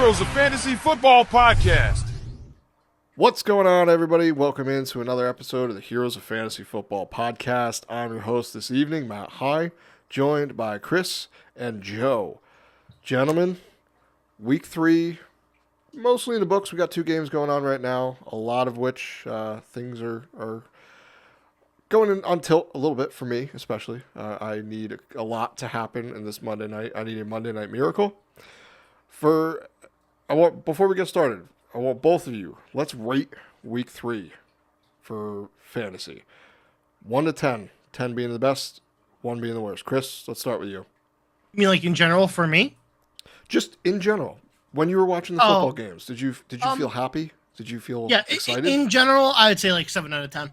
Heroes of Fantasy Football Podcast. What's going on, everybody? Welcome into another episode of the Heroes of Fantasy Football Podcast. I'm your host this evening, Matt High, joined by Chris and Joe. Gentlemen, week 3, mostly in the books. We got 2 games going on right now, a lot of which things are going on tilt a little bit for me, especially. I need a lot to happen in this Monday night. I need a Monday night miracle. Before we get started, I want both of you, let's rate week 3 for fantasy. 1 to 10. 10 being the best, 1 being the worst. Chris, let's start with you. You mean like in general for me? Just in general. When you were watching the football games, did you feel happy? Did you feel excited? In general, I would say like 7 out of 10.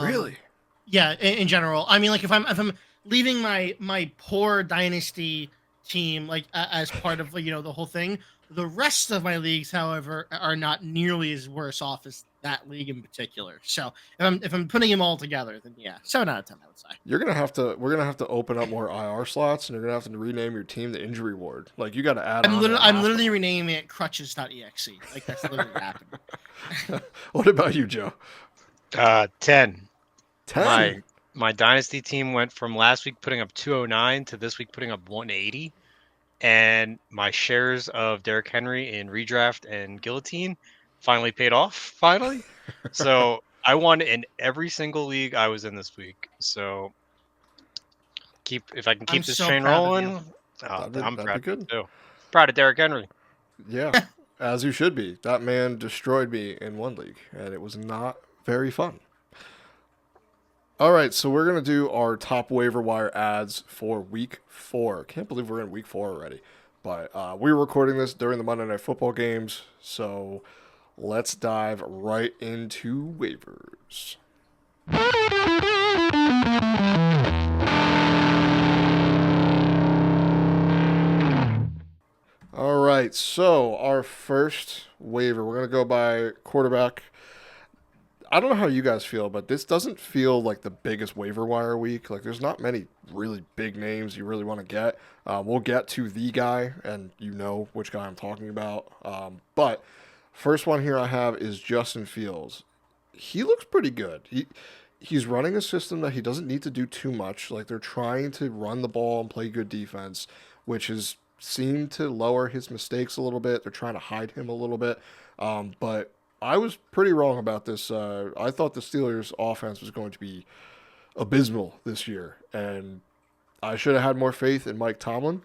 Really? Yeah, in general. I mean, like if I'm leaving my poor dynasty team like as part of the whole thing, the rest of my leagues, however, are not nearly as worse off as that league in particular. So if I'm putting them all together, then yeah, 7 out of 10, I would say. We're gonna have to open up more IR slots, and you're gonna have to rename your team the injury ward. Like you got to add. I'm literally renaming it crutches.exe. Like that's literally happening. What about you, Joe? 10. 10. My dynasty team went from last week putting up 209 to this week putting up 180. And my shares of Derrick Henry in redraft and guillotine finally paid off. Finally, so I won in every single league I was in this week. So if I can keep this train rolling, I'm proud good too. Proud of Derrick Henry. Yeah, as you should be. That man destroyed me in one league, and it was not very fun. All right, so we're going to do our top waiver wire ads for week 4. Can't believe we're in week 4 already. But we're recording this during the Monday Night Football games, so let's dive right into waivers. All right, so our first waiver, we're going to go by quarterback. I don't know how you guys feel, but this doesn't feel like the biggest waiver wire week. Like, there's not many really big names you really want to get. We'll get to the guy, and you know which guy I'm talking about. But first one here I have is Justin Fields. He looks pretty good. He's running a system that he doesn't need to do too much. Like, they're trying to run the ball and play good defense, which has seemed to lower his mistakes a little bit. They're trying to hide him a little bit. But I was pretty wrong about this. I thought the Steelers' offense was going to be abysmal this year, and I should have had more faith in Mike Tomlin.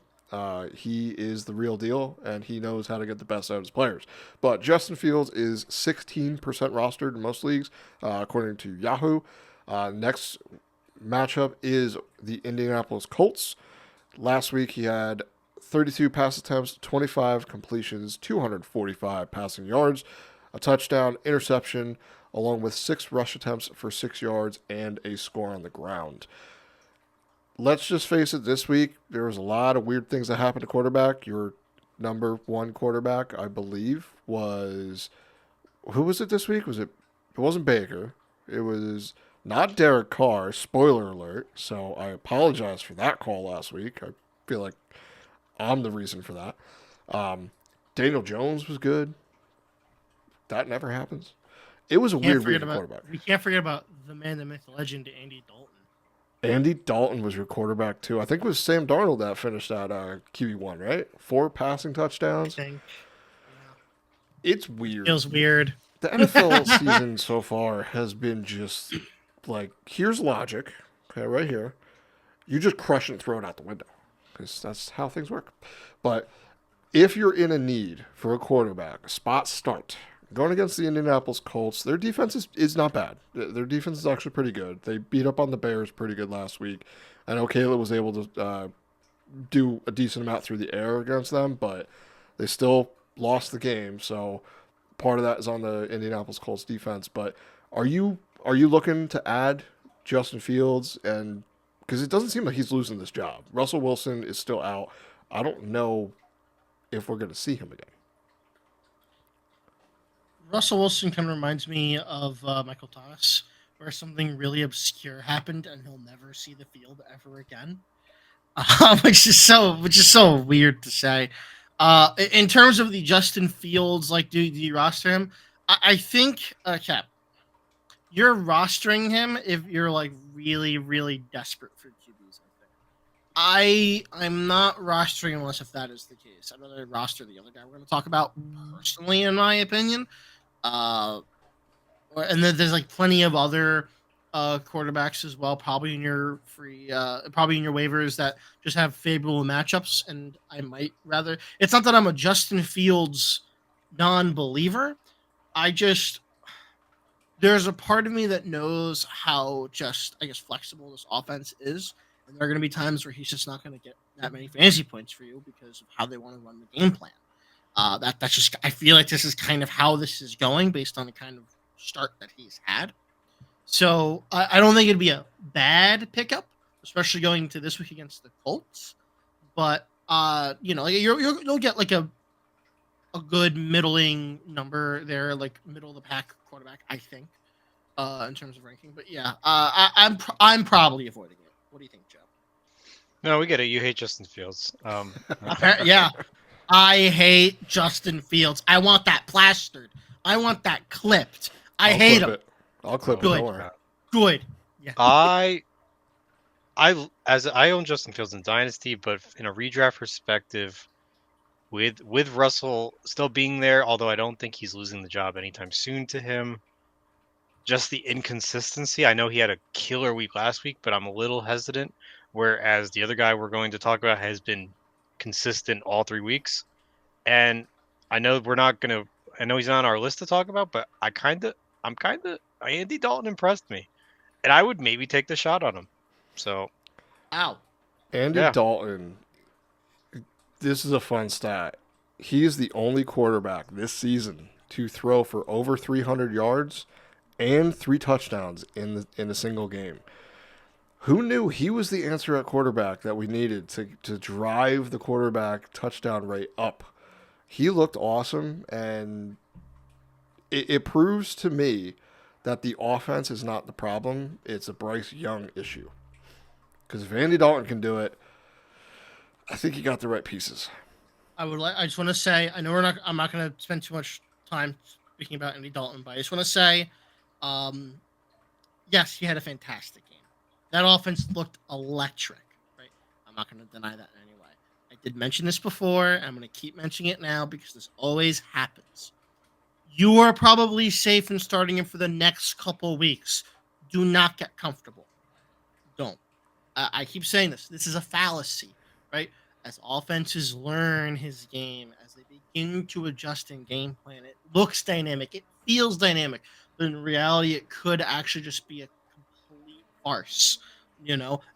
He is the real deal, and he knows how to get the best out of his players. But Justin Fields is 16% rostered in most leagues, according to Yahoo. Next matchup is the Indianapolis Colts. Last week he had 32 pass attempts, 25 completions, 245 passing yards, a touchdown, interception, along with 6 rush attempts for 6 yards and a score on the ground. Let's just face it, this week, there was a lot of weird things that happened to quarterback. Your number 1 quarterback, I believe, was... Who was it this week? It wasn't Baker. It was not Derek Carr. Spoiler alert. So I apologize for that call last week. I feel like I'm the reason for that. Daniel Jones was good. That never happens. It was a weird week for quarterback. We can't forget about the man, the myth, the legend, Andy Dalton. Andy Dalton was your quarterback, too. I think it was Sam Darnold that finished at QB1, right? 4 passing touchdowns. I think. Yeah. It's weird. Feels weird. The NFL season so far has been just like, here's logic, okay, right here. You just crush and throw it out the window because that's how things work. But if you're in a need for a quarterback, a spot start, going against the Indianapolis Colts, their defense is not bad. Their defense is actually pretty good. They beat up on the Bears pretty good last week. I know Caleb was able to do a decent amount through the air against them, but they still lost the game. So part of that is on the Indianapolis Colts defense. But are you looking to add Justin Fields? And because it doesn't seem like he's losing this job. Russell Wilson is still out. I don't know if we're going to see him again. Russell Wilson kind of reminds me of Michael Thomas, where something really obscure happened and he'll never see the field ever again, which is so weird to say. In terms of the Justin Fields, like, do you roster him? I think, Cap, you're rostering him if you're like really, really desperate for QBs. I'm not rostering unless if that is the case. I'd rather roster the other guy we're going to talk about personally, in my opinion. And then there's like plenty of other quarterbacks as well, probably in your probably in your waivers that just have favorable matchups. And I might rather. It's not that I'm a Justin Fields non-believer. I just there's a part of me that knows how just I guess flexible this offense is, and there are going to be times where he's just not going to get that many fantasy points for you because of how they want to run the game plan. That's just I feel like this is kind of how this is going based on the kind of start that he's had. So I don't think it'd be a bad pickup, especially going to this week against the Colts. But you'll get like a good middling number there, like middle of the pack quarterback, I think, in terms of ranking. But yeah, I'm probably avoiding it. What do you think, Joe? No, we get it. You hate Justin Fields. Yeah, I hate Justin Fields. I want that plastered. I want that clipped. I hate him. I'll clip it. Good. Don't worry. Good. Yeah. I own Justin Fields in Dynasty, but in a redraft perspective, with Russell still being there, although I don't think he's losing the job anytime soon to him. Just the inconsistency. I know he had a killer week last week, but I'm a little hesitant. Whereas the other guy we're going to talk about has been consistent all 3 weeks. And I know he's not on our list to talk about, but Andy Dalton impressed me. And I would maybe take the shot on him. So, Ow. Andy Dalton, this is a fun stat. He is the only quarterback this season to throw for over 300 yards and 3 touchdowns in a single game. Who knew he was the answer at quarterback that we needed to drive the quarterback touchdown rate up? He looked awesome, and it proves to me that the offense is not the problem. It's a Bryce Young issue. Because if Andy Dalton can do it, I think he got the right pieces. I just want to say, I'm not going to spend too much time speaking about Andy Dalton, but I just want to say, yes, he had a fantastic game. That offense looked electric, right? I'm not going to deny that in any way. I did mention this before. I'm going to keep mentioning it now because this always happens. You are probably safe in starting him for the next couple weeks. Do not get comfortable. Don't. I keep saying this. This is a fallacy, right? As offenses learn his game, as they begin to adjust in game plan, it looks dynamic. It feels dynamic. But in reality, it could actually just be a complete farce.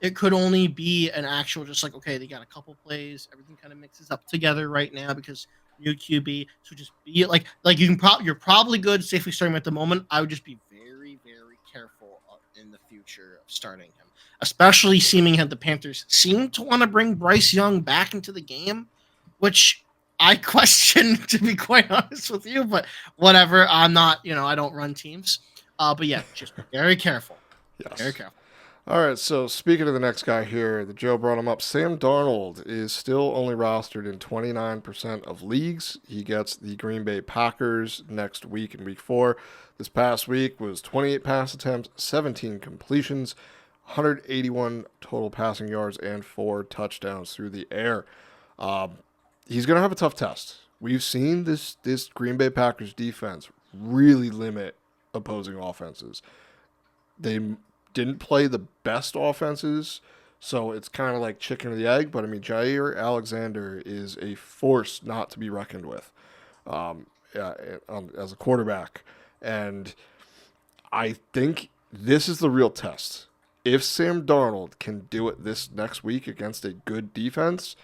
It could only be an actual just like, okay, they got a couple plays. Everything kind of mixes up together right now because new QB. So just be like you're probably good safely starting him at the moment. I would just be very, very careful in the future of starting him, especially seeming that the Panthers seem to want to bring Bryce Young back into the game, which I question, to be quite honest with you, but whatever. I'm not, I don't run teams. But yeah, just be very careful. Yes. Very careful. All right, so speaking of the next guy here, that Joe brought him up, Sam Darnold is still only rostered in 29% of leagues. He gets the Green Bay Packers next week in week 4. This past week was 28 pass attempts, 17 completions, 181 total passing yards, and 4 touchdowns through the air. He's going to have a tough test. We've seen this Green Bay Packers defense really limit opposing offenses. They didn't play the best offenses, so it's kind of like chicken or the egg. But I mean, Jair Alexander is a force not to be reckoned with as a quarterback, and I think this is the real test. If Sam Darnold can do it this next week against a good defense,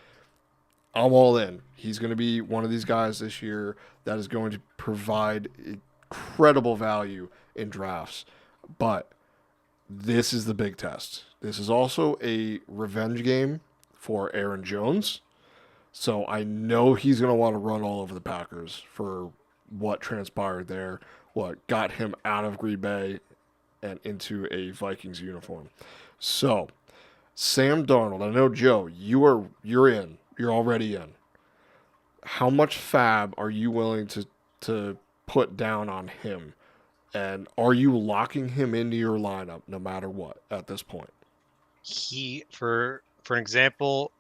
I'm all in. He's going to be one of these guys this year that is going to provide incredible value in drafts, but this is the big test. This is also a revenge game for Aaron Jones. So I know he's going to want to run all over the Packers for what transpired there, what got him out of Green Bay and into a Vikings uniform. So, Sam Darnold, I know, Joe, you're in. You're already in. how much fab are you willing to put down on him? And are you locking him into your lineup no matter what at this point? He for an example,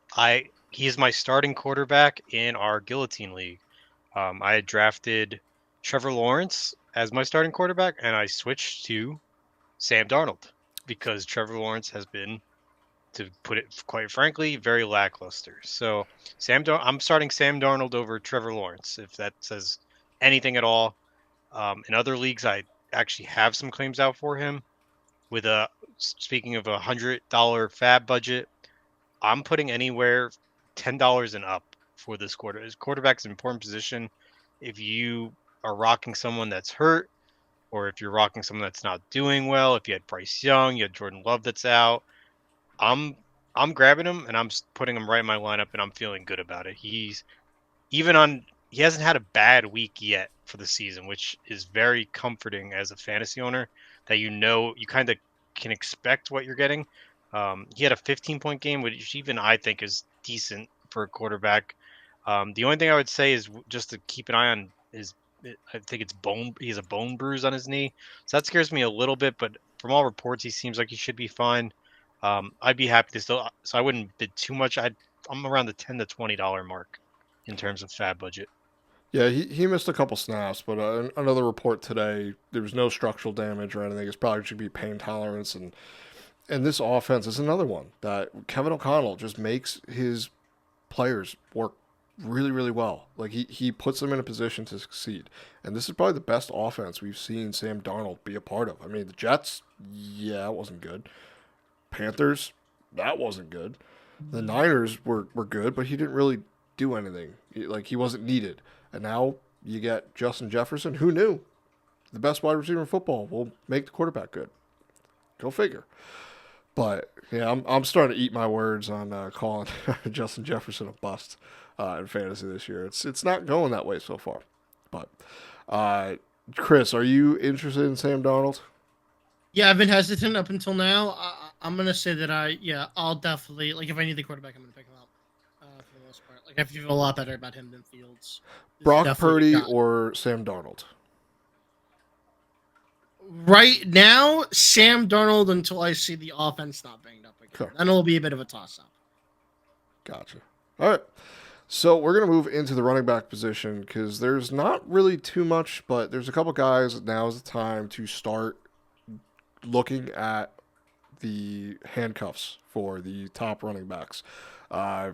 he is my starting quarterback in our Guillotine League. I had drafted Trevor Lawrence as my starting quarterback, and I switched to Sam Darnold because Trevor Lawrence has been, to put it quite frankly, very lackluster. So I'm starting Sam Darnold over Trevor Lawrence, if that says anything at all. In other leagues, I actually have some claims out for him. With speaking of $100 fab budget, I'm putting anywhere $10 and up for this quarter. His quarterback's an important position. If you are rocking someone that's hurt, or if you're rocking someone that's not doing well, if you had Bryce Young, you had Jordan Love that's out, I'm I'm grabbing him and I'm putting him right in my lineup, and I'm feeling good about it. He hasn't had a bad week yet for the season, which is very comforting as a fantasy owner, that you kind of can expect what you're getting. He had a 15-point game, which even I think is decent for a quarterback. The only thing I would say is just to keep an eye on his. I think it's bone. He has a bone bruise on his knee, so that scares me a little bit. But from all reports, he seems like he should be fine. I'd be happy to still. So I wouldn't bid too much. I'm around the $10 to $20 mark in terms of fab budget. Yeah, he missed a couple snaps, but another report today, there was no structural damage or anything. It's probably should be pain tolerance, and this offense is another one that Kevin O'Connell just makes his players work really, really well. Like he puts them in a position to succeed. And this is probably the best offense we've seen Sam Darnold be a part of. I mean, the Jets, yeah, it wasn't good. Panthers, that wasn't good. The Niners were good, but he didn't really do anything. Like he wasn't needed. And now you get Justin Jefferson. Who knew? The best wide receiver in football will make the quarterback good. Go figure. But yeah, I'm starting to eat my words on calling Justin Jefferson a bust in fantasy this year. It's not going that way so far. But uh, Chris, are you interested in Sam Darnold? Yeah, I've been hesitant up until now. I'm gonna say that I'll definitely, like, if I need the quarterback, I'm gonna pick him up. For the most part, like, I feel a lot better about him than Fields. This is Brock definitely Purdy got- or Sam Darnold? Right now, Sam Darnold until I see the offense not banged up again. Okay. Then it'll be a bit of a toss-up. Gotcha. All right. So we're going to move into the running back position because there's not really too much, but there's a couple guys. Now is the time to start looking at the handcuffs for the top running backs.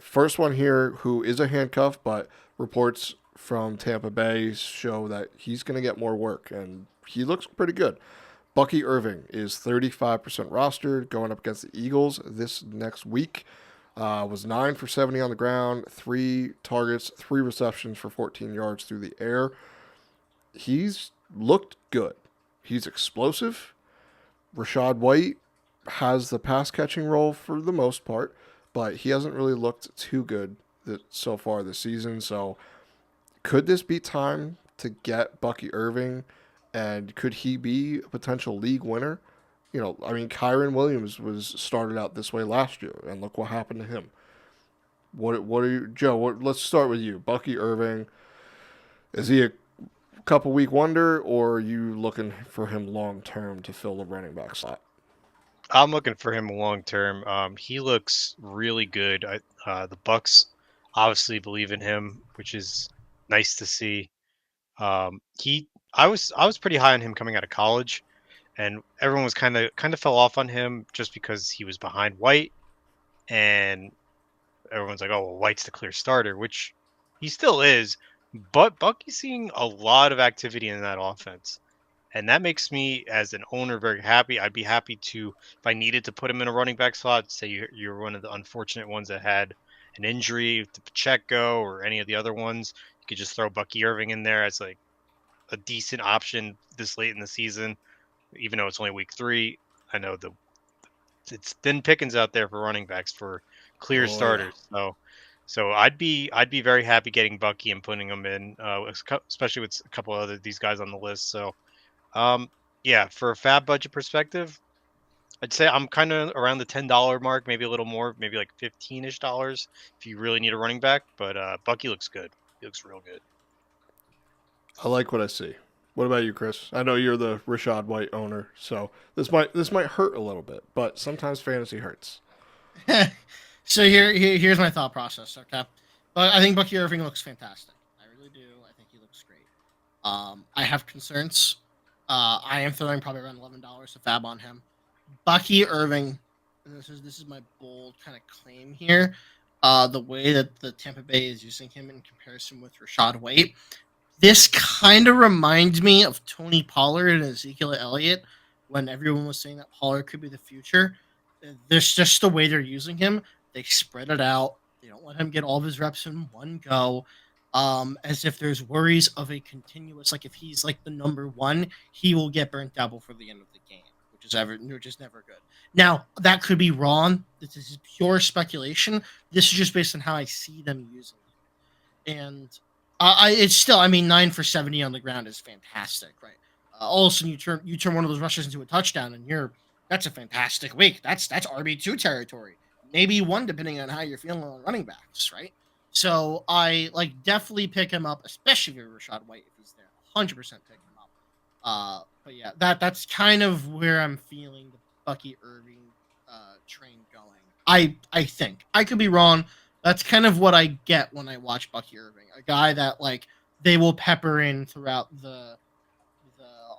First one here, who is a handcuff, but reports from Tampa Bay show that he's going to get more work, and he looks pretty good. Bucky Irving is 35% rostered, going up against the Eagles this next week. Was 9 for 70 on the ground, 3 targets, 3 receptions for 14 yards through the air. He's looked good. He's explosive. Rashad White has the pass catching role for the most part, but he hasn't really looked too good so far this season. So could this be time to get Bucky Irving, and could he be a potential league winner? You know, I mean, Kyron Williams was started out this way last year, and look what happened to him. What are you, Joe? Let's start with you. Bucky Irving, is he a couple week wonder, or are you looking for him long term to fill the running back slot? I'm looking for him long term. He looks really good. The Bucks obviously believe in him, which is nice to see. I was pretty high on him coming out of college, and everyone was kind of fell off on him just because he was behind White, and everyone's like, "Oh, well, White's the clear starter," which he still is. But Bucky's seeing a lot of activity in that offense, and that makes me, as an owner, very happy. I'd be happy to, if I needed to put him in a running back slot, say you're one of the unfortunate ones that had an injury to Pacheco or any of the other ones, you could just throw Bucky Irving in there as like a decent option this late in the season, even though it's only week 3. I know it's thin pickings out there for running backs for clear starters. Yeah. So I'd be very happy getting Bucky and putting him in, especially with a couple of other these guys on the list. So yeah, for a fab budget perspective, I'd say I'm kind of around the $10 mark, maybe a little more, maybe like 15-ish dollars if you really need a running back. But Bucky looks good. He looks real good. I like what I see. What about you, Chris? I know you're the Rashad White owner, so this might hurt a little bit, but sometimes fantasy hurts. So here's my thought process. Okay, but I think Bucky Irving looks fantastic. I really do. I think he looks great. I have concerns. I am throwing probably around $11 to fab on him. Bucky Irving, and this is my bold kind of claim here. The way that the Tampa Bay is using him in comparison with Rashad White, this kind of reminds me of Tony Pollard and Ezekiel Elliott when everyone was saying that Pollard could be the future. There's just the way they're using him. They spread it out. They don't let him get all of his reps in one go. As if there's worries of a continuous, like if he's like the number one, he will get burnt out before the end of the game, which is never good. Now that could be wrong. This is pure speculation. This is just based on how I see them using him, and it's still, I mean, 9 for 70 on the ground is fantastic, right? All of a sudden, you turn one of those rushes into a touchdown, and that's a fantastic week. That's RB2 territory, maybe one depending on how you're feeling on running backs, right? So I like definitely pick him up, especially if you're Rashad White if he's there. 100% pick him up. But yeah, that's kind of where I'm feeling the Bucky Irving train going. I think I could be wrong. That's kind of what I get when I watch Bucky Irving, a guy that like they will pepper in throughout the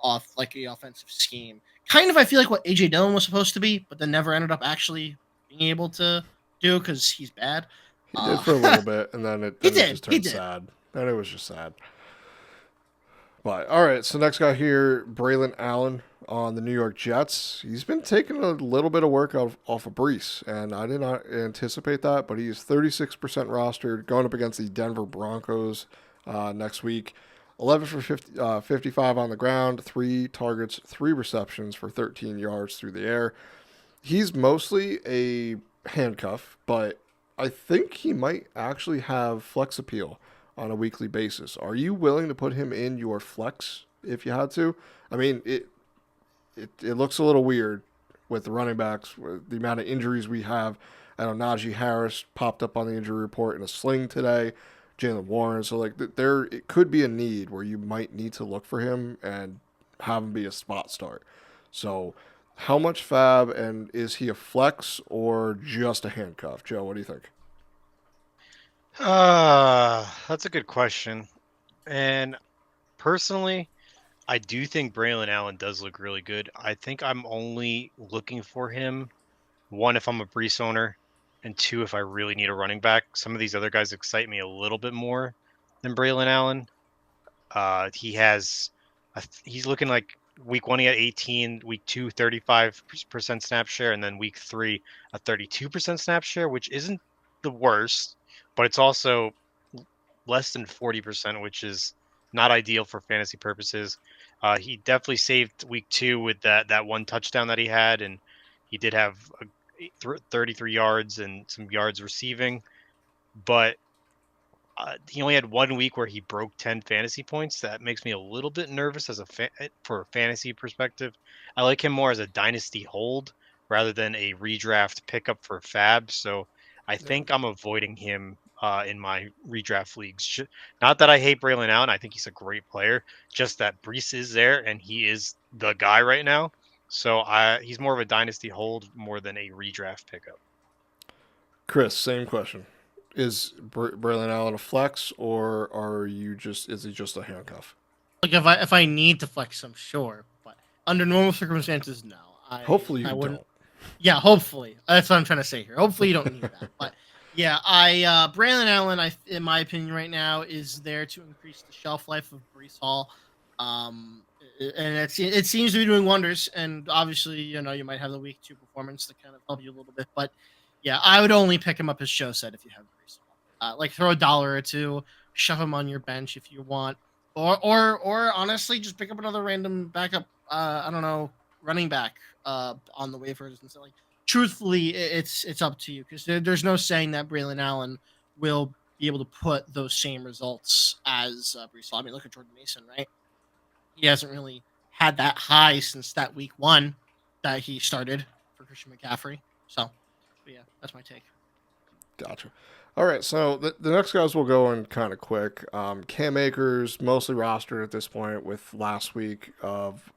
offensive scheme. Kind of, I feel like what AJ Dillon was supposed to be, but then never ended up actually being able to do because he's bad. He did for a little bit, and then it He then it did. just He turned did. sad. Then it was just sad. But all right, so next guy here, Braylon Allen on the New York Jets. He's been taking a little bit of work off of Brees, and I did not anticipate that. But he's 36% rostered, going up against the Denver Broncos next week. 11 for 55 on the ground, 3 targets, 3 receptions for 13 yards through the air. He's mostly a handcuff, but I think he might actually have flex appeal on a weekly basis. Are you willing to put him in your flex if you had to? I mean, it looks a little weird with the running backs, with the amount of injuries we have. I know Najee Harris popped up on the injury report in a sling today. Jalen Warren. So like there, it could be a need where you might need to look for him and have him be a spot start. So how much fab, and is he a flex or just a handcuff? Joe, what do you think? That's a good question. And personally, I do think Braylon Allen does look really good. I think I'm only looking for him, one, if I'm a Brees owner, and two, if I really need a running back. Some of these other guys excite me a little bit more than Braylon Allen. He's looking like week 1 he had 18, week 2 35% snap share, and then week 3 a 32% snap share, which isn't the worst, but it's also less than 40%, which is not ideal for fantasy purposes. He definitely saved week 2 with that one touchdown that he had, and he did have 33 yards and some yards receiving, but he only had 1 week where he broke 10 fantasy points. That makes me a little bit nervous for a fantasy perspective. I like him more as a dynasty hold rather than a redraft pickup for fab. So I think I'm avoiding him in my redraft leagues. Not that I hate Braylon Allen. I think he's a great player. Just that Brees is there and he is the guy right now. So he's more of a dynasty hold more than a redraft pickup. Chris, same question. Is Braylon Allen a flex, or is he just a handcuff? Like if I need to flex him, sure, but under normal circumstances, no. Hopefully I you wouldn't. don't. Yeah, hopefully. That's what I'm trying to say here. Hopefully you don't need that. But yeah, Braylon Allen, in my opinion, right now is there to increase the shelf life of Brees Hall. And it seems to be doing wonders. And obviously, you might have the week 2 performance to kind of help you a little bit. But yeah, I would only pick him up as Joe said if you have Brees Hall. Like throw $1 or $2, shove him on your bench if you want, or honestly, just pick up another random backup. I don't know, running back on the waivers and stuff. Like, truthfully, it's up to you because there's no saying that Braylon Allen will be able to put those same results as Brees Hall. I mean, look at Jordan Mason, right? He hasn't really had that high since that week 1 that he started for Christian McCaffrey. So, but yeah, that's my take. Gotcha. All right, so the next guys will go in kind of quick. Cam Akers, mostly rostered at this point with last week of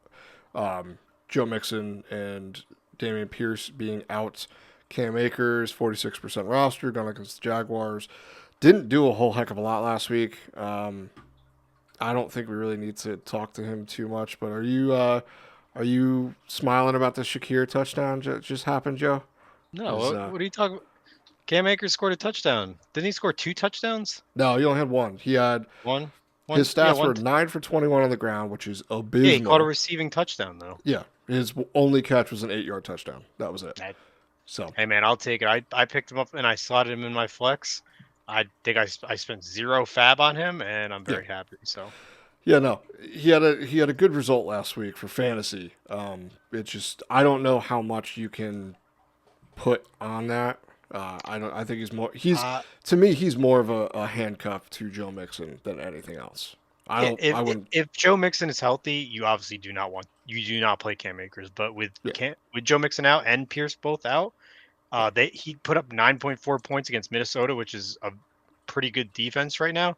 Joe Mixon and Damian Pierce being out. Cam Akers, 46% roster, going against the Jaguars. Didn't do a whole heck of a lot last week. I don't think we really need to talk to him too much, but are you smiling about the Shakir touchdown just happened, Joe? No, Is, what are you talking about? Cam Akers scored a touchdown. Didn't he score 2 touchdowns? No, he only had one. He had One. his Yeah, stats were 9 for 21 on the ground, which is abysmal. Yeah, he caught a receiving touchdown though. Yeah, his only catch was an 8-yard touchdown. That was it. That- So Hey man, I'll take it. I picked him up and I slotted him in my flex. I think I spent 0 fab on him, and I'm very happy. So yeah, no, he had a good result last week for fantasy. It's just I don't know how much you can put on that. I think to me he's more of a handcuff to Joe Mixon than anything else. If Joe Mixon is healthy, you obviously do not play Cam Akers. But with Joe Mixon out and Pierce both out, he put up 9.4 points against Minnesota, which is a pretty good defense right now.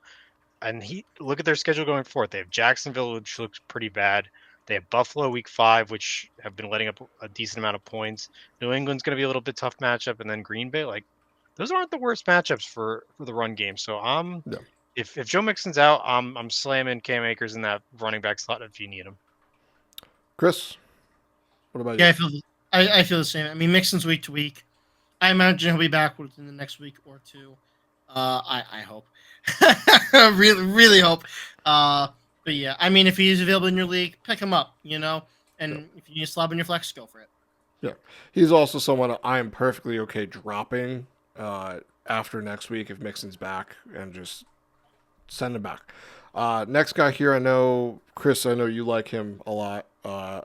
And look at their schedule going forward. They have Jacksonville, which looks pretty bad. They have Buffalo week 5, which have been letting up a decent amount of points. New England's going to be a little bit tough matchup, and then Green Bay. Like, those aren't the worst matchups for the run game. So if Joe Mixon's out, I'm slamming Cam Akers in that running back slot if you need him. Chris, what about Yeah, you? I feel the same. I mean, Mixon's week to week. I imagine he'll be back within the next week or two. I hope. really, really hope. But yeah, I mean, if he's available in your league, pick him up, And if you need a slob in your flex, go for it. Yeah, he's also someone I am perfectly okay dropping after next week if Mixon's back and just send him back. Next guy here, I know Chris. I know you like him a lot.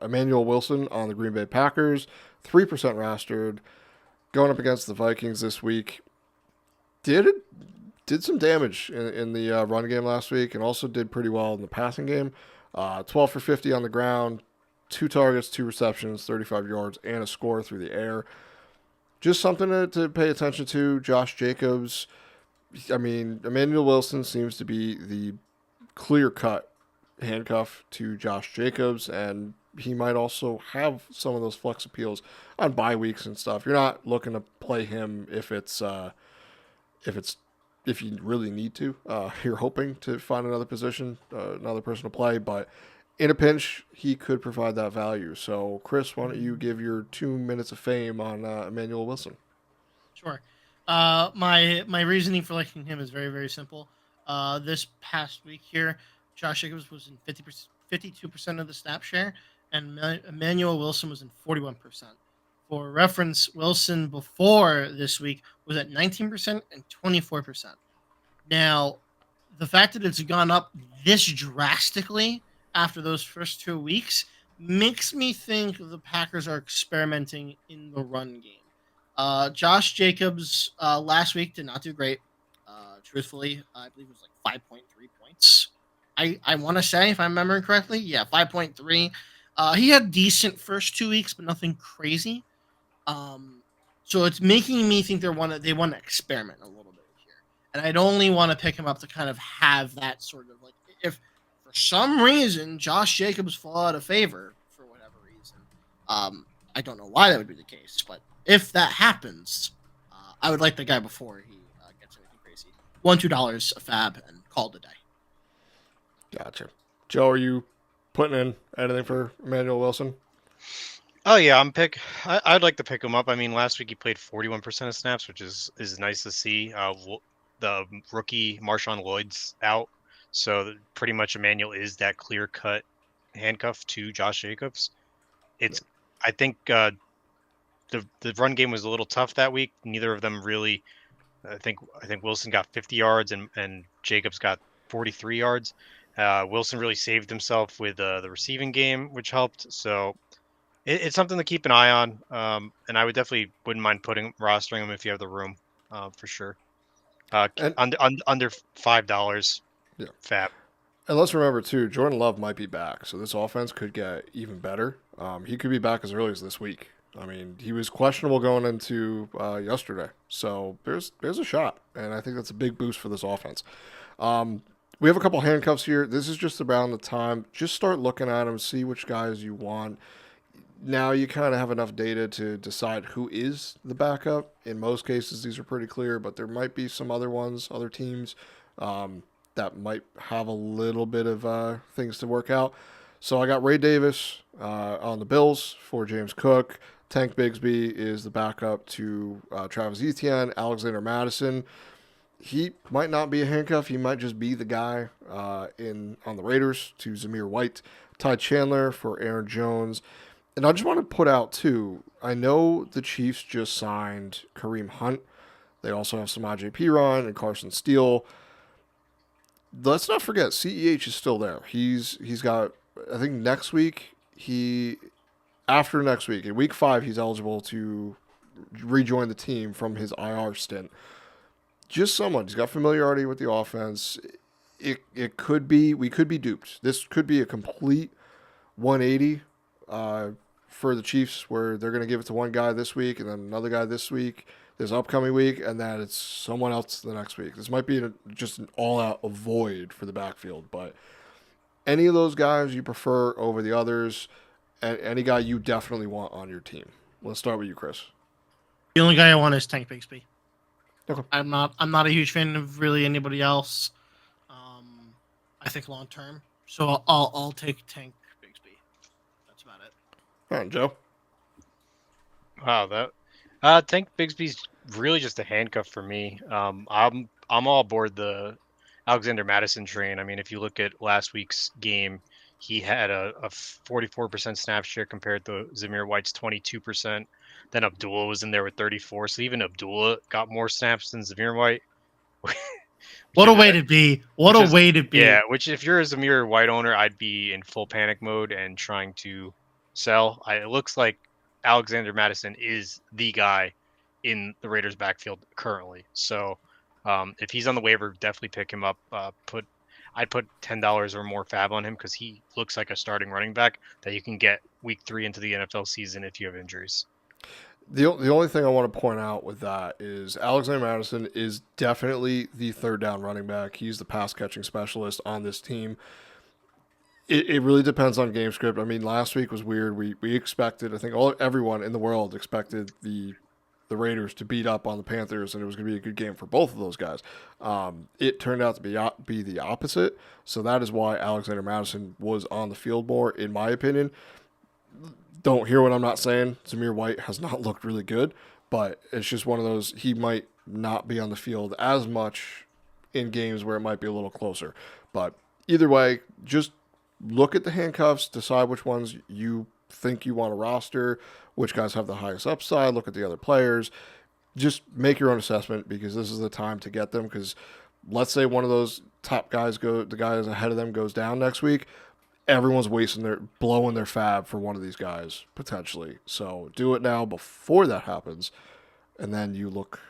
Emmanuel Wilson on the Green Bay Packers, 3% rostered, going up against the Vikings this week. Did some damage in the run game last week, and also did pretty well in the passing game. 12 for 50 on the ground, 2 targets, 2 receptions, 35 yards, and a score through the air. Just something to pay attention to. Josh Jacobs. I mean, Emmanuel Wilson seems to be the clear-cut handcuff to Josh Jacobs, and he might also have some of those flex appeals on bye weeks and stuff. You're not looking to play him if you really need to. You're hoping to find another position, another person to play, but in a pinch, he could provide that value. So, Chris, why don't you give your 2 minutes of fame on Emmanuel Wilson? Sure. My reasoning for liking him is very, very simple. This past week here, Josh Jacobs was in 52% of the snap share, and Emmanuel Wilson was in 41%. For reference, Wilson before this week was at 19% and 24%. Now, the fact that it's gone up this drastically after those first 2 weeks makes me think the Packers are experimenting in the run game. Josh Jacobs last week did not do great. Truthfully, I believe it was like 5.3 points. I want to say, if I remember correctly, 5.3. He had decent first 2 weeks, but nothing crazy. So it's making me think they want to experiment a little bit here, and I'd only want to pick him up to kind of have that sort of like, if for some reason Josh Jacobs fall out of favor for whatever reason, I don't know why that would be the case, but if that happens, I would like the guy before he gets anything crazy. $1-2 a fab and call it a day. Gotcha. Joe, are you putting in anything for Emmanuel Wilson? Oh yeah, I'd like to pick him up. I mean, last week he played 41% of snaps, which is nice to see. The rookie Marshawn Lloyd's out, so pretty much Emmanuel is that clear-cut handcuff to Josh Jacobs. I think the run game was a little tough that week. Neither of them really. I think Wilson got 50 yards and Jacobs got 43 yards. Wilson really saved himself with the receiving game, which helped. So it's something to keep an eye on. And I wouldn't mind rostering him if you have the room, for sure. Under $5. Yeah. Fab. And let's remember too, Jordan Love might be back, so this offense could get even better. He could be back as early as this week. I mean, he was questionable going into yesterday, so there's a shot, and I think that's a big boost for this offense. Um, we have a couple handcuffs here. This is just around the time. Just start looking at them, see which guys you want. Now you kind of have enough data to decide who is the backup. In most cases, these are pretty clear, but there might be some other ones, other teams that might have a little bit of things to work out. So I got Ray Davis on the Bills for James Cook. Tank Bigsby is the backup to Travis Etienne. Alexander Madison, he might not be a handcuff. He might just be the guy in on the Raiders to Zamir White. Ty Chandler for Aaron Jones. And I just want to put out, too, I know the Chiefs just signed Kareem Hunt. They also have Samaje Perine and Carson Steele. Let's not forget, CEH is still there. He's got, I think next week, after next week, in week 5, he's eligible to rejoin the team from his IR stint. Just someone. He's got familiarity with the offense. It could be, we could be duped. This could be a complete 180 for the Chiefs, where they're going to give it to one guy this week and then another guy this upcoming week, and then it's someone else the next week. This might be just an all-out avoid for the backfield, but any of those guys you prefer over the others, and any guy you definitely want on your team. Let's start with you, Chris. The only guy I want is Tank Bigsby. Okay. I'm not a huge fan of really anybody else. I think long term, so I'll take Tank Bigsby. That's about it. All right, Joe. Wow, that Tank Bigsby's really just a handcuff for me. I'm all aboard the Alexander Madison train. I mean, if you look at last week's game, he had a 44% snap share compared to Zamir White's 22%. Then Abdullah was in there with 34, so even Abdullah got more snaps than Zamir White. What a way to be! What a way to be! Yeah, which if you're a Zamir White owner, I'd be in full panic mode and trying to sell. It looks like Alexander Madison is the guy in the Raiders' backfield currently. So if he's on the waiver, definitely pick him up. I'd put $10 or more fab on him because he looks like a starting running back that you can get week 3 into the NFL season if you have injuries. The only thing I want to point out with that is Alexander Madison is definitely the third down running back. He's the pass catching specialist on this team. It really depends on game script. I mean, last week was weird. We expected, I think everyone in the world expected the Raiders to beat up on the Panthers, and it was going to be a good game for both of those guys. It turned out to be the opposite. So that is why Alexander Madison was on the field more, in my opinion. Don't hear what I'm not saying. Zamir White has not looked really good, but it's just one of those, he might not be on the field as much in games where it might be a little closer. But either way, just look at the handcuffs, decide which ones you think you want to roster, which guys have the highest upside, look at the other players. Just make your own assessment, because this is the time to get them, because let's say one of those top guys the guys ahead of them goes down next week. Everyone's blowing their fab for one of these guys, potentially. So do it now before that happens, and then you look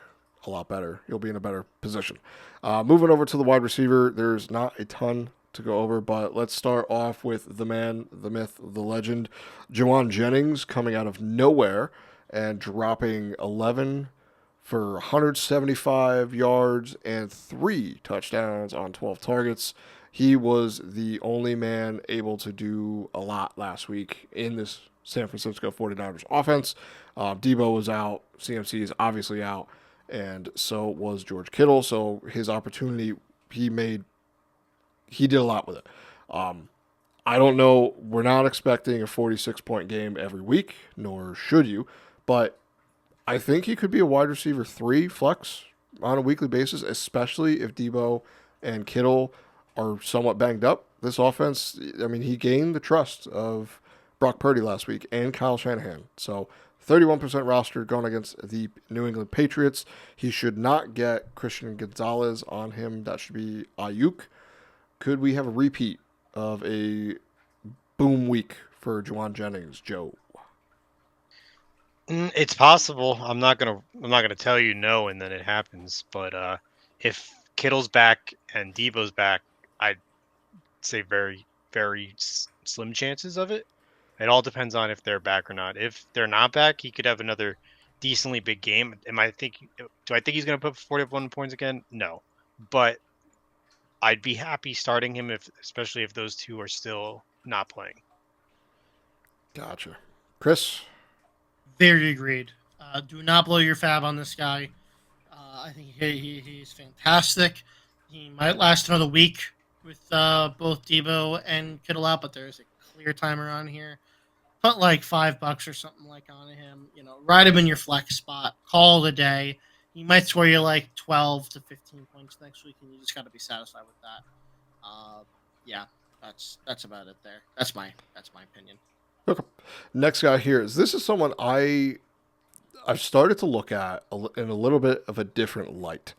a lot better. You'll be in a better position. Moving over to the wide receiver, there's not a ton to go over, but let's start off with the man, the myth, the legend, Juwan Jennings, coming out of nowhere and dropping 11 for 175 yards and 3 touchdowns on 12 targets. He was the only man able to do a lot last week in this San Francisco 49ers offense. Debo was out. CMC is obviously out. And so was George Kittle. So his opportunity, he did a lot with it. I don't know. We're not expecting a 46-point game every week, nor should you. But I think he could be a wide receiver 3 flex on a weekly basis, especially if Debo and Kittle are somewhat banged up. This offense, I mean, he gained the trust of Brock Purdy last week and Kyle Shanahan. So 31% roster going against the New England Patriots. He should not get Christian Gonzalez on him. That should be Ayuk. Could we have a repeat of a boom week for Juwan Jennings, Joe? It's possible. I'm not gonna tell you no, and then it happens. But if Kittle's back and Debo's back, I'd say very, very slim chances of it. It all depends on if they're back or not. If they're not back, he could have another decently big game. Do I think he's going to put 41 points again? No, but I'd be happy starting him especially if those two are still not playing. Gotcha. Chris? Very agreed. Do not blow your fab on this guy. I think he's fantastic. He might last another week with both Debo and Kittle out, but there's a clear timer on here. Put like $5 or something like on him. Ride him in your flex spot. Call it a day. He might score you like 12 to 15 points next week, and you just got to be satisfied with that. Yeah, that's about it there. That's my opinion. Okay. Next guy here this is someone I've started to look at in a little bit of a different light.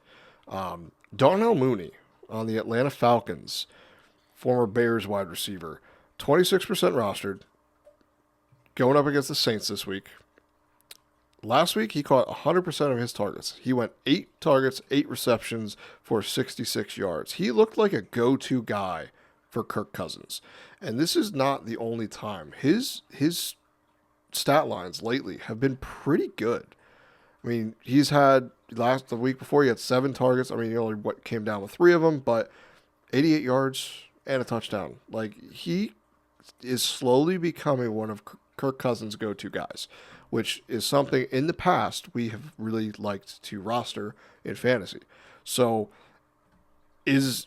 Darnell Mooney on the Atlanta Falcons, former Bears wide receiver, 26% rostered, going up against the Saints this week. Last week, he caught 100% of his targets. He went 8 targets, 8 receptions for 66 yards. He looked like a go-to guy for Kirk Cousins. And this is not the only time. His stat lines lately have been pretty good. I mean, he's had the week before he had 7 targets. I mean, he only came down with 3 of them, but 88 yards and a touchdown. Like, he is slowly becoming one of Kirk Cousins' go-to guys, which is something in the past we have really liked to roster in fantasy. So, is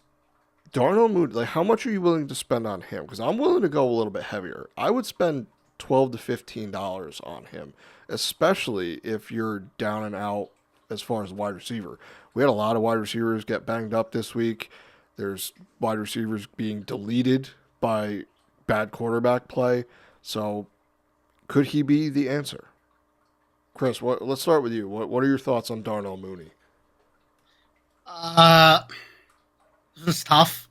Darnell Mooney, like, how much are you willing to spend on him? Because I'm willing to go a little bit heavier. I would spend $12 to $15 on him, especially if you're down and out as far as wide receiver. We had a lot of wide receivers get banged up this week. There's wide receivers being deleted by bad quarterback play. So, could he be the answer? Chris, let's start with you. What are your thoughts on Darnell Mooney? This is tough.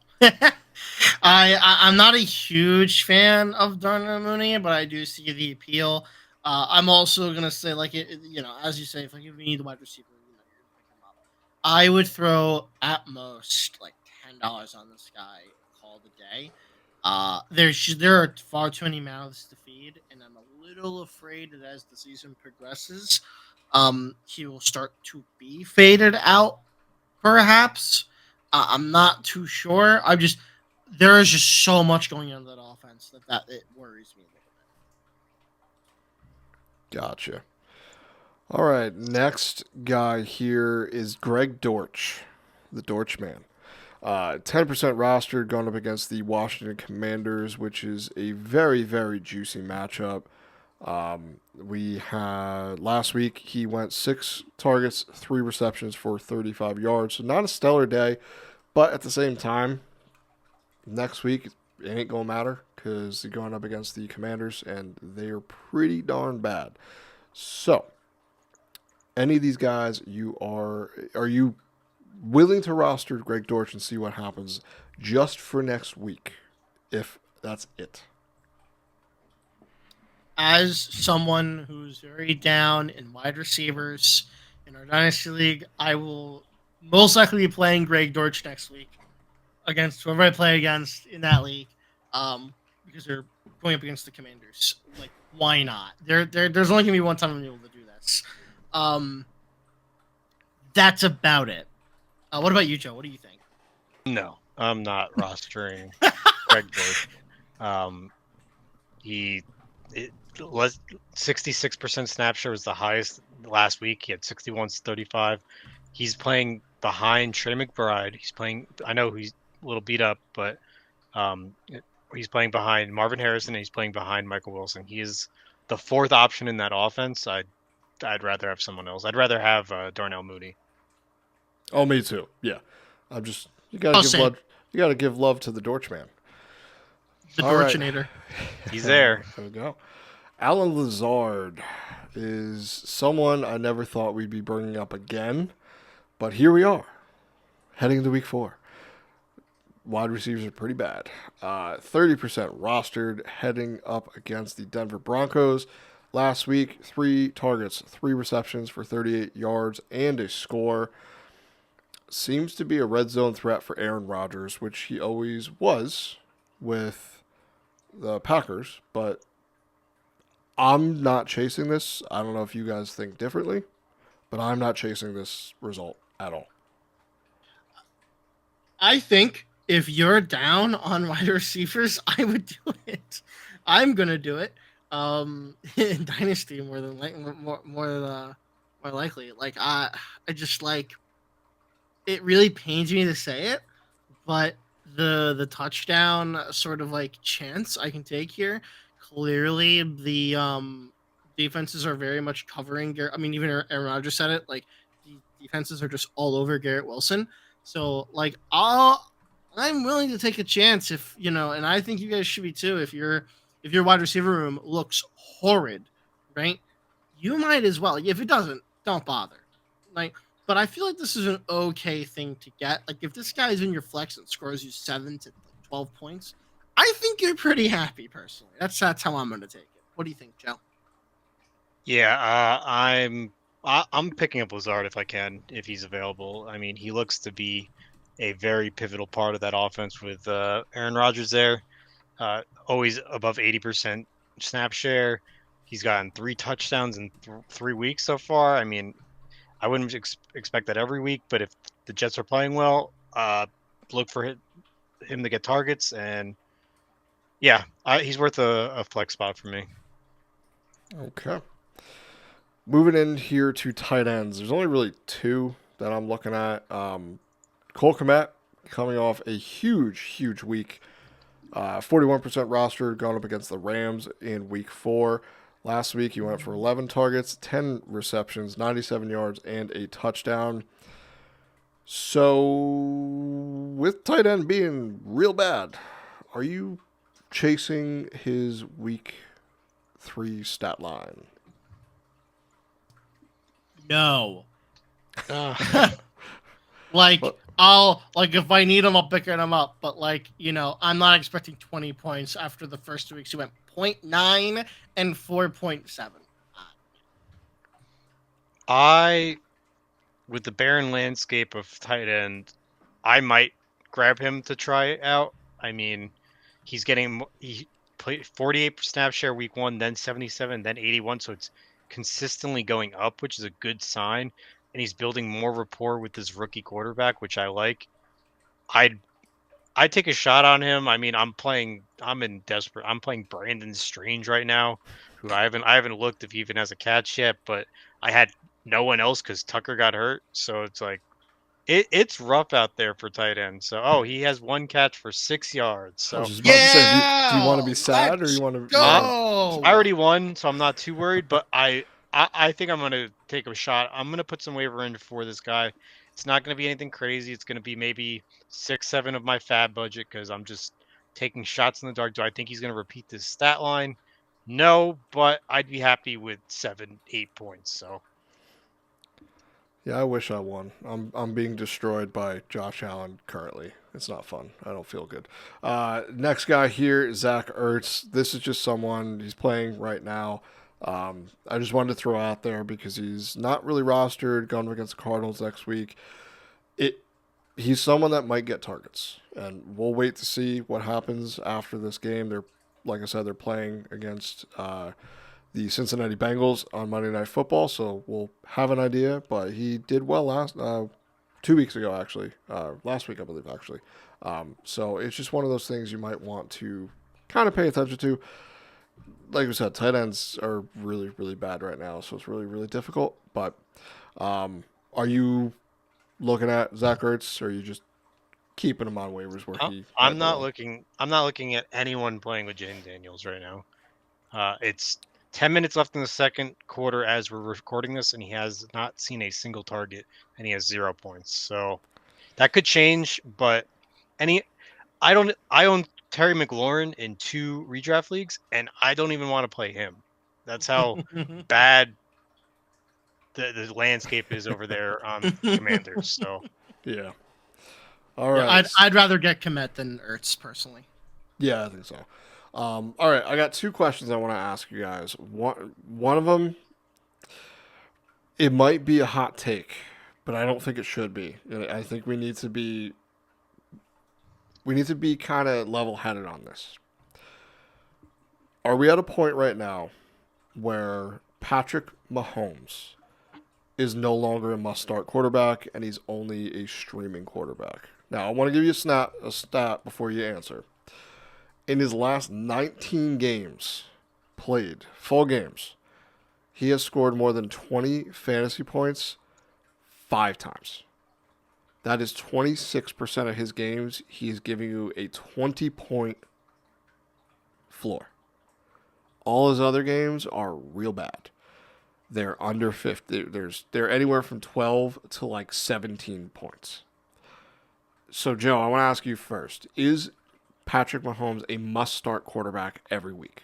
I'm not a huge fan of Darnell Mooney, but I do see the appeal. I'm also gonna say, like, as you say, if you need a wide receiver, you're gonna pick him up. I would throw at most like $10 on this guy. Call it a day. There are far too many mouths to feed, and I'm a little afraid that as the season progresses, he will start to be faded out. Perhaps I'm not too sure. There is just so much going on in that offense that it worries me a little bit. Gotcha. All right, next guy here is Greg Dortch, the Dortch man. 10% rostered going up against the Washington Commanders, which is a very, very juicy matchup. We had last week, he went 6 targets, 3 receptions for 35 yards. So not a stellar day, but at the same time, next week, it ain't going to matter because they're going up against the Commanders, and they are pretty darn bad. So, any of these guys, are you willing to roster Greg Dortch and see what happens just for next week, if that's it? As someone who's very down in wide receivers in our Dynasty League, I will most likely be playing Greg Dortch next week against whoever I play against in that league, because they're going up against the Commanders. Like, why not? There's only going to be one time I'm able to do this. That's about it. What about you, Joe? What do you think? No, I'm not rostering Greg Dortch. He 66% snap share was the highest last week. He had 61-35. He's playing behind Trey McBride. I know he's a little beat up, but he's playing behind Marvin Harrison and he's playing behind Michael Wilson. He is the 4th option in that offense. I'd rather have someone else. I'd rather have Darnell Mooney. Oh, me too. Yeah, you gotta give love to the Dortch man. The Dorchinator. He's there. There we go. Alan Lazard is someone I never thought we'd be bringing up again, but here we are, heading into week 4. Wide receivers are pretty bad. 30% rostered, heading up against the Denver Broncos. Last week, 3 targets, 3 receptions for 38 yards and a score. Seems to be a red zone threat for Aaron Rodgers, which he always was with the Packers, but I'm not chasing this. I don't know if you guys think differently, but I'm not chasing this result at all. I think if you're down on wide receivers, I would do it. I'm gonna do it. In Dynasty more likely. Like I just like it really pains me to say it, but the touchdown sort of like chance I can take here. Clearly, the defenses are very much covering Garrett. I mean, even Aaron Rodgers said it. Like the defenses are just all over Garrett Wilson. So like I'm willing to take a chance if and I think you guys should be too. If your wide receiver room looks horrid, right? You might as well. If it doesn't, don't bother. Like, but I feel like this is an okay thing to get. Like, if this guy's in your flex and scores you 7 to 12 points, I think you're pretty happy personally. That's how I'm going to take it. What do you think, Joe? Yeah, I'm picking up Lazard if I can, if he's available. I mean, he looks to be a very pivotal part of that offense with Aaron Rodgers there. Always above 80% snap share. He's gotten 3 touchdowns in 3 weeks so far. I mean, I wouldn't expect that every week, but if the Jets are playing well, look for him to get targets. And yeah, he's worth a flex spot for me. Okay. Moving in here to tight ends, there's only really two that I'm looking at. Cole Kmet coming off a huge week. 41% roster going up against the Rams in week 4. Last week, he went for 11 targets, 10 receptions, 97 yards, and a touchdown. So, with tight end being real bad, are you chasing his week 3 stat line? No. Uh, Like, What? if I need him, I'll pick him up. But I'm not expecting 20 points after the first 2 weeks. He went 0.9 and 4.7. With the barren landscape of tight end, I might grab him to try out. I mean, he played 48 snap share week 1, then 77, then 81, so it's consistently going up, which is a good sign. And he's building more rapport with his rookie quarterback, which I like. I'd take a shot on him. I mean, I'm playing Brandon Strange right now, who I haven't looked if he even has a catch yet, but I had no one else because Tucker got hurt. So it's like it's rough out there for tight end. So he has 1 catch for 6 yards. I was So just about to say, do you want to be sad or Let's you want to? go. I already won, so I'm not too worried. But I think I'm gonna take a shot. I'm gonna put some waiver in for this guy. It's not gonna be anything crazy. It's gonna be maybe 6-7 of my fab budget because I'm just taking shots in the dark. Do I think he's gonna repeat this stat line? No, but I'd be happy with 7-8 points. So Yeah, I wish I won. I'm being destroyed by Josh Allen currently. It's not fun. I don't feel good. Next guy here, Zach Ertz. This is just someone he's playing right now. I just wanted to throw out there because he's not really rostered going up against the Cardinals next week. He's someone that might get targets, and we'll wait to see what happens after this game. Like I said, they're playing against the Cincinnati Bengals on Monday Night Football, so we'll have an idea. But he did well 2 weeks ago, actually, last week I believe, actually. So it's just one of those things you might want to kind of pay attention to. Like we said, tight ends are really bad right now, so it's really difficult. But are you looking at Zach Ertz, or are you just keeping him on waivers where he? I'm not looking at anyone playing with Jaden Daniels right now. It's 10 minutes left in the second quarter as we're recording this, and he has not seen a single target, and he has 0 points. So that could change, but I own Terry McLaurin in 2 redraft leagues, and I don't even want to play him. That's how bad the landscape is over there on Commanders. So Yeah. All right. I'd rather get Komet than Ertz personally. Yeah, I think so. All right, I got 2 questions I want to ask you guys. One of them, it might be a hot take, but I don't think it should be. I think we need to be kind of level-headed on this. Are we at a point right now where Patrick Mahomes is no longer a must-start quarterback, and he's only a streaming quarterback. Now, I want to give you a stat before you answer. In his last 19 games played, full games, he has scored more than 20 fantasy points 5 times. That is 26% of his games. He is giving you a 20-point floor. All his other games are real bad. They're under 50. They're anywhere from 12 to like 17 points. So, Joe, I want to ask you first. Is Patrick Mahomes a must-start quarterback every week?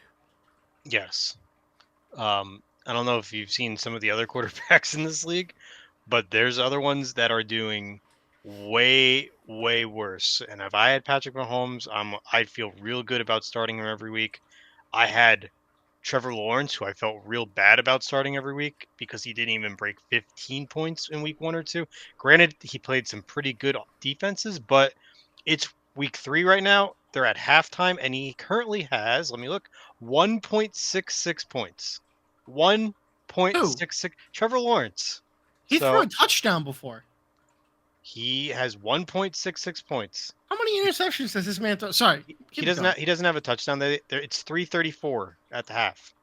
Yes. I don't know if you've seen some of the other quarterbacks in this league, but there's other ones that are doing way, way worse. And if I had Patrick Mahomes, I'd feel real good about starting him every week. I had Trevor Lawrence, who I felt real bad about starting every week because he didn't even break 15 points in week 1 or 2. Granted, he played some pretty good defenses, but it's week 3 right now. They're at halftime, and he currently has, let me look, 1.66 points. 1.66. Trevor Lawrence. He threw a touchdown before. He has 1.66 points. How many interceptions does this man throw? Sorry, He doesn't have a touchdown. It's 3:34 at the half.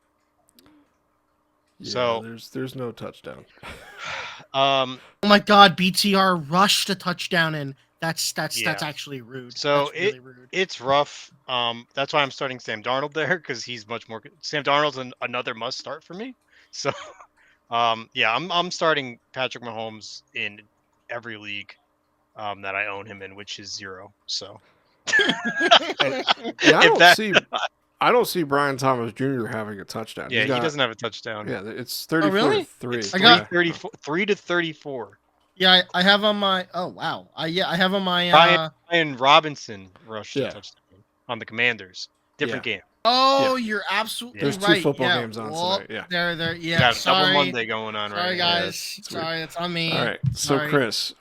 Yeah, So there's no touchdown. Oh my God, BTR rushed a touchdown in. That's actually rude. So that's really rude. It's rough. That's why I'm starting Sam Darnold there because he's much more. Sam Darnold's another must start for me. So, yeah, I'm starting Patrick Mahomes in every league that I own him in, which is 0. So, Yeah, I don't see Brian Thomas Jr. having a touchdown. Yeah, he doesn't have a touchdown. Yeah, it's 34 to 3. It's 3 to 34. Yeah, I have on my. Oh wow. I have on my. Brian Robinson rushed a touchdown on the Commanders. Different game. Oh, you're absolutely right. There's 2 football games on tonight. Yeah. There. Yeah. Got a double Monday going on right now. Sorry, guys. Sorry, it's on me. All right. So, Chris.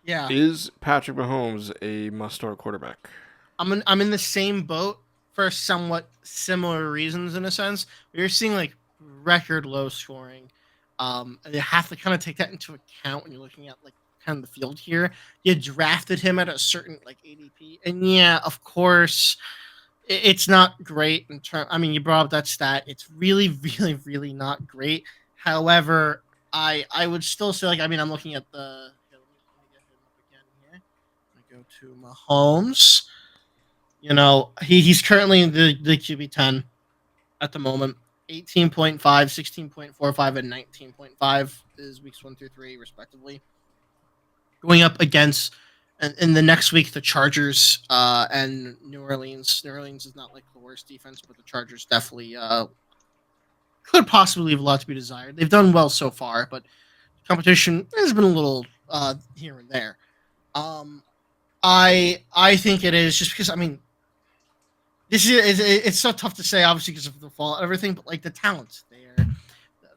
Yeah. Is Patrick Mahomes a must-start quarterback? I'm in the same boat for somewhat similar reasons in a sense. You're seeing like record low scoring. You have to kind of take that into account when you're looking at like kind of the field here. You drafted him at a certain like ADP, and yeah, of course, it's not great in terms. I mean, you brought up that stat. It's really, really, really not great. However, I would still say like I'm looking at the. Let me get him up again here. I go to Mahomes. You know, he's currently in the QB 10 at the moment. 18.5, 16.45, and 19.5 is weeks 1 through 3, respectively. Going up against, in the next week, the Chargers and New Orleans. New Orleans is not like the worst defense, but the Chargers definitely could possibly leave a lot to be desired. They've done well so far, but competition has been a little here and there. I think it is just because it's so tough to say, obviously, because of the fall and everything, but like the talent's there.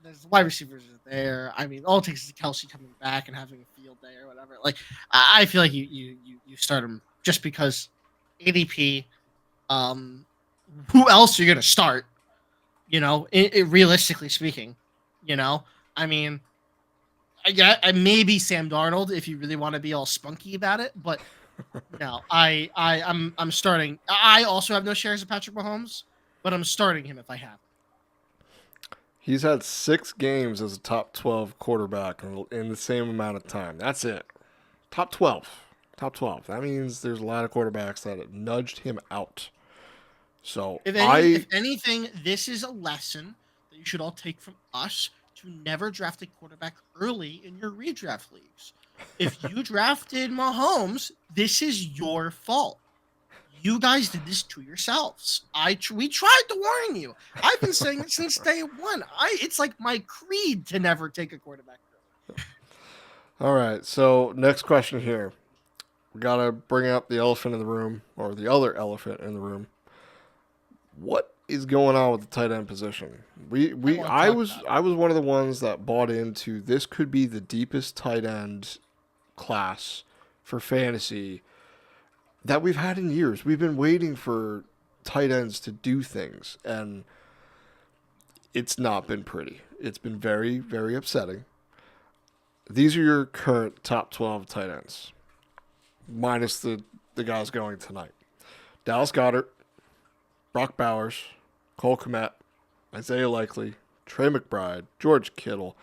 There's wide receivers are there. I mean, all it takes is Kelsey coming back and having a field day or whatever. Like, I feel like you start him just because ADP. Who else are you gonna start? You know, realistically speaking, you know, I mean, I maybe Sam Darnold if you really want to be all spunky about it, but. No, I'm starting. I also have no shares of Patrick Mahomes, but I'm starting him if I have. He's had 6 games as a top 12 quarterback in the same amount of time. That's it. Top 12. That means there's a lot of quarterbacks that have nudged him out. So if anything, this is a lesson that you should all take from us to never draft a quarterback early in your redraft leagues. If you drafted Mahomes, this is your fault. You guys did this to yourselves. We tried to warn you. I've been saying it since day one. It's like my creed to never take a quarterback. All right. So next question here. We gotta bring up the elephant in the room, or the other elephant in the room. What is going on with the tight end position? I was one of the ones that bought into this could be the deepest tight end class for fantasy that we've had in years. We've been waiting for tight ends to do things, and it's not been pretty. It's been very, very upsetting. These are your current top 12 tight ends, minus the guys going tonight. Dallas Goedert, Brock Bowers, Cole Kmet, Isaiah Likely, Trey McBride, George Kittle,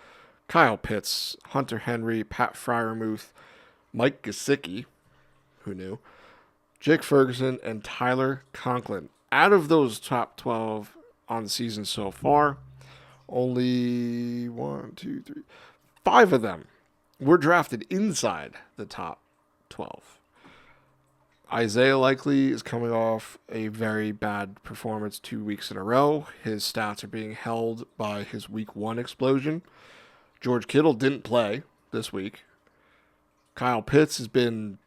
Kyle Pitts, Hunter Henry, Pat Fryermuth, Mike Gesicki, who knew, Jake Ferguson, and Tyler Conklin. Out of those top 12 on the season so far, only 5 of them were drafted inside the top 12. Isaiah Likely is coming off a very bad performance 2 weeks in a row. His stats are being held by his week 1 explosion. George Kittle didn't play this week. Kyle Pitts has been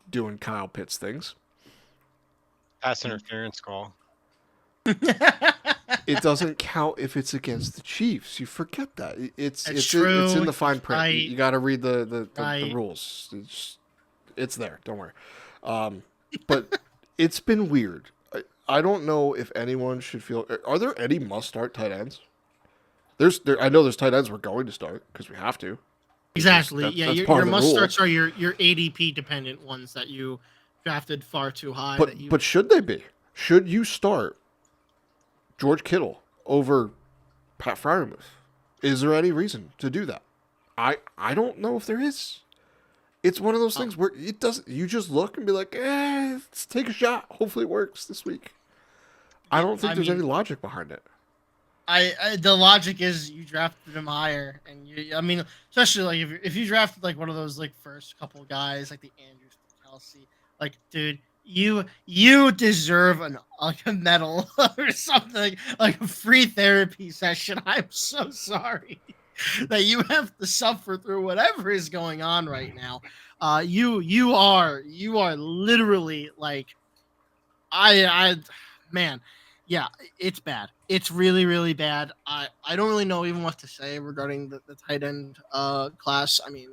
doing Kyle Pitts things. Pass interference call. It doesn't count if it's against the Chiefs. You forget that. It's true. It's in the fine print. Right. You got to read the Right. rules. It's there. Don't worry. But it's been weird. I don't know if anyone should feel. Are there any must-start tight ends? I know there's tight ends we're going to start because we have to. Exactly. That's Your part of the must rule. starts are your ADP dependent ones that you drafted far too high. But should they be? Should you start George Kittle over Pat Fryermuth? Is there any reason to do that? I don't know if there is. It's one of those things where it doesn't. You just look and be like, let's take a shot. Hopefully it works this week. I don't think there's any logic behind it. The logic is you drafted him higher, and especially like if you drafted like one of those like first couple guys like the Andrews, Kelsey, like dude, you deserve a medal or something, like a free therapy session. I'm so sorry that you have to suffer through whatever is going on right now. You are literally like man. Yeah, it's bad. It's really, really bad. I don't really know even what to say regarding the tight end class. I mean,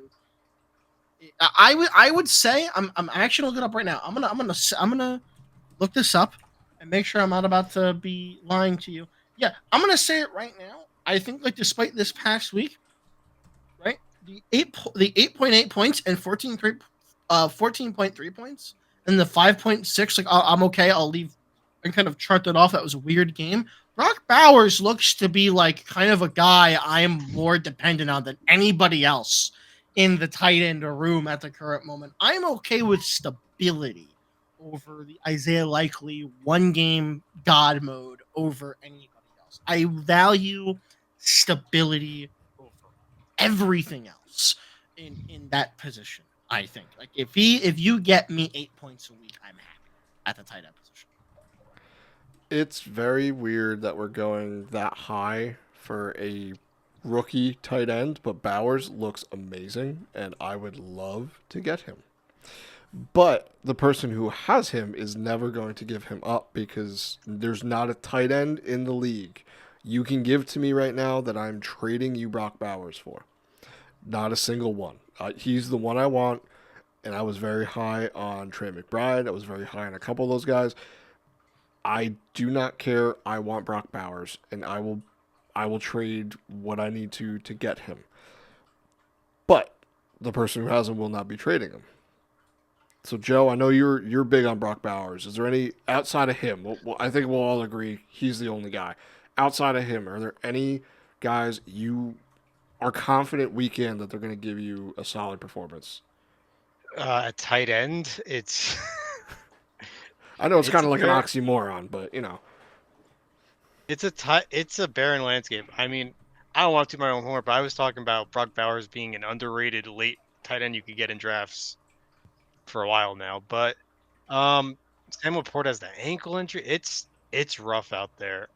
I would say I'm actually looking it up right now. I'm gonna look this up and make sure I'm not about to be lying to you. Yeah, I'm gonna say it right now. I think like despite this past week, right? The 8.8 points and 14.3 points and the 5.6. Like I'm okay. I'll leave and kind of chart that off. That was a weird game. Brock Bowers looks to be like kind of a guy I am more dependent on than anybody else in the tight end room at the current moment. I'm okay with stability over the Isaiah Likely one game God mode over anybody else. I value stability over everything else in that position. I think like if you get me 8 points a week, I'm happy at the tight end position. It's very weird that we're going that high for a rookie tight end, but Bowers looks amazing, and I would love to get him. But the person who has him is never going to give him up because there's not a tight end in the league you can give to me right now that I'm trading you Brock Bowers for. Not a single one. He's the one I want, and I was very high on Trey McBride. I was very high on a couple of those guys. I do not care. I want Brock Bowers, and I will trade what I need to get him. But the person who has him will not be trading him. So Joe, I know you're big on Brock Bowers. Is there any outside of him? Well, I think we'll all agree he's the only guy. Outside of him, are there any guys you are confident week in that they're going to give you a solid performance? At tight end, it's. I know it's kind of like an oxymoron, but you know. It's a barren landscape. I mean, I don't want to do my own homework, but I was talking about Brock Bowers being an underrated late tight end you could get in drafts for a while now. But Sam Laporte has the ankle injury. It's rough out there.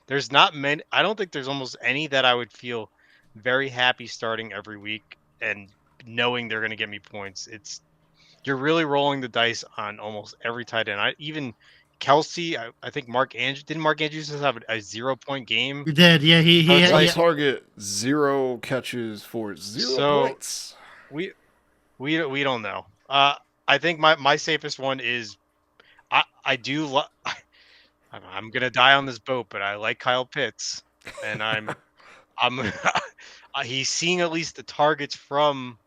There's not many. I don't think there's almost any that I would feel very happy starting every week and knowing they're going to get me points. You're really rolling the dice on almost every tight end. Even Kelsey, I think didn't Mark Andrews just have a 0-point game? He did, yeah. He had target 0 catches for 0 points. We don't know. I think my safest one is I'm gonna die on this boat, but I like Kyle Pitts. and I'm he's seeing at least the targets from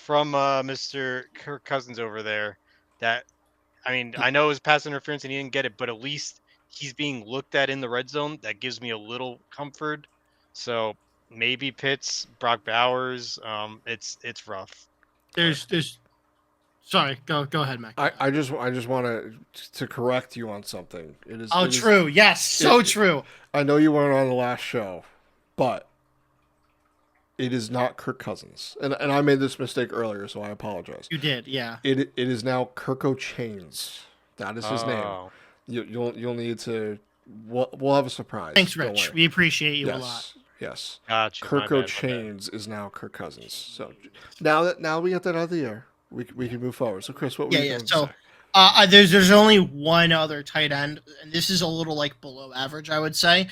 Mr. Kirk Cousins over there. That I mean, I know it was pass interference and he didn't get it, but at least he's being looked at in the red zone. That gives me a little comfort. So maybe Pitts, Brock Bowers. It's rough. There's. Sorry, go ahead, Mac. I just want to correct you on something. It is. Oh, it is- true. Yes, so true. I know you weren't on the last show, but it is not Kirk Cousins, and I made this mistake earlier, so I apologize. You did, yeah. It is now Kirko Chains. That is his name. Oh. You'll need to. We'll have a surprise. Thanks, Don't Rich. worry. We appreciate you a Yes. lot. Yes. Gotcha. Kirko Chains is now Kirk Cousins. So now we got that out of the air, we can move forward. So Chris, what were you going to So say? there's only one other tight end, and this is a little like below average, I would say.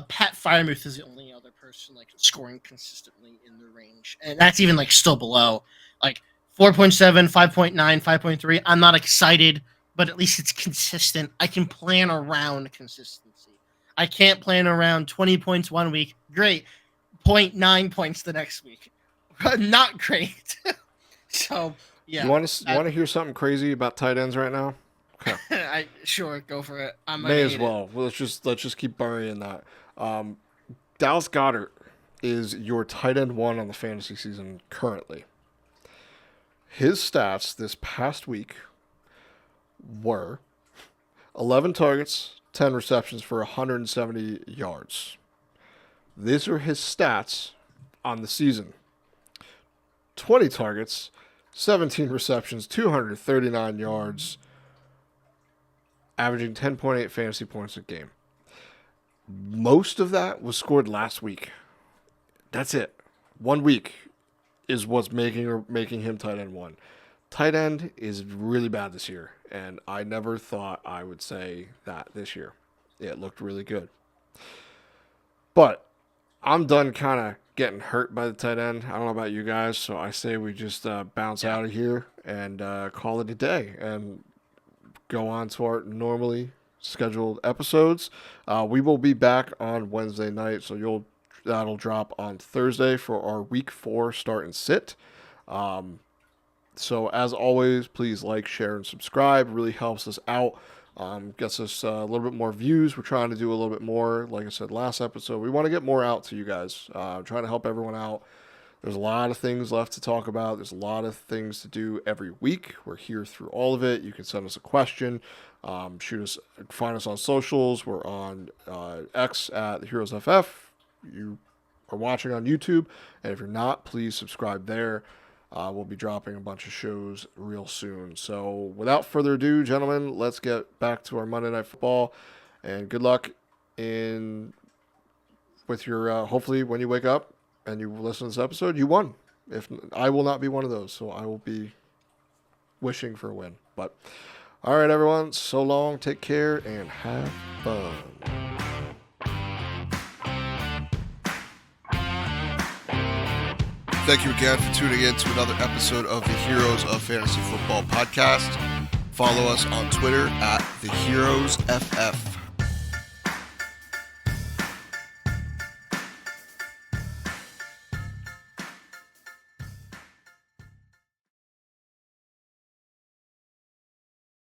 Pat Freiermuth is the only other person like scoring consistently in the range, and that's even like still below like 4.7, 5.9, 5.3. I'm not excited, but at least it's consistent. I can plan around consistency. I can't plan around 20 points one week. Great. 0.9 points the next week. Not great. So, yeah. You want to hear something crazy about tight ends right now? Okay. Sure, go for it. May as well. Let's just keep burying that. Dallas Goedert is your tight end 1 on the fantasy season currently. His stats this past week were 11 targets, 10 receptions for 170 yards. These are his stats on the season. 20 targets, 17 receptions, 239 yards, averaging 10.8 fantasy points a game. Most of that was scored last week. That's it. 1 week is what's making him tight end 1. Tight end is really bad this year, and I never thought I would say that this year. It looked really good. But I'm done kind of getting hurt by the tight end. I don't know about you guys, so I say we just bounce out of here and call it a day and go on to our normally scheduled episodes. We will be back on Wednesday night, so that'll drop on Thursday for our week 4 start and sit. So as always, please like, share, and subscribe. It really helps us out. Gets us a little bit more views. We're trying to do a little bit more. Like I said last episode, we want to get more out to you guys. Trying to help everyone out. There's a lot of things left to talk about. There's a lot of things to do every week. We're here through all of it. You can send us a question. Find us on socials. We're on X at HeroesFF. You are watching on YouTube. And if you're not, please subscribe there. We'll be dropping a bunch of shows real soon. So without further ado, gentlemen, let's get back to our Monday Night Football. And good luck with your, hopefully when you wake up and you listen to this episode, you won. If I will not be one of those, so I will be wishing for a win. But all right, everyone, so long, take care, and have fun. Thank you again for tuning in to another episode of the Heroes of Fantasy Football podcast. Follow us on Twitter at the Heroes FF.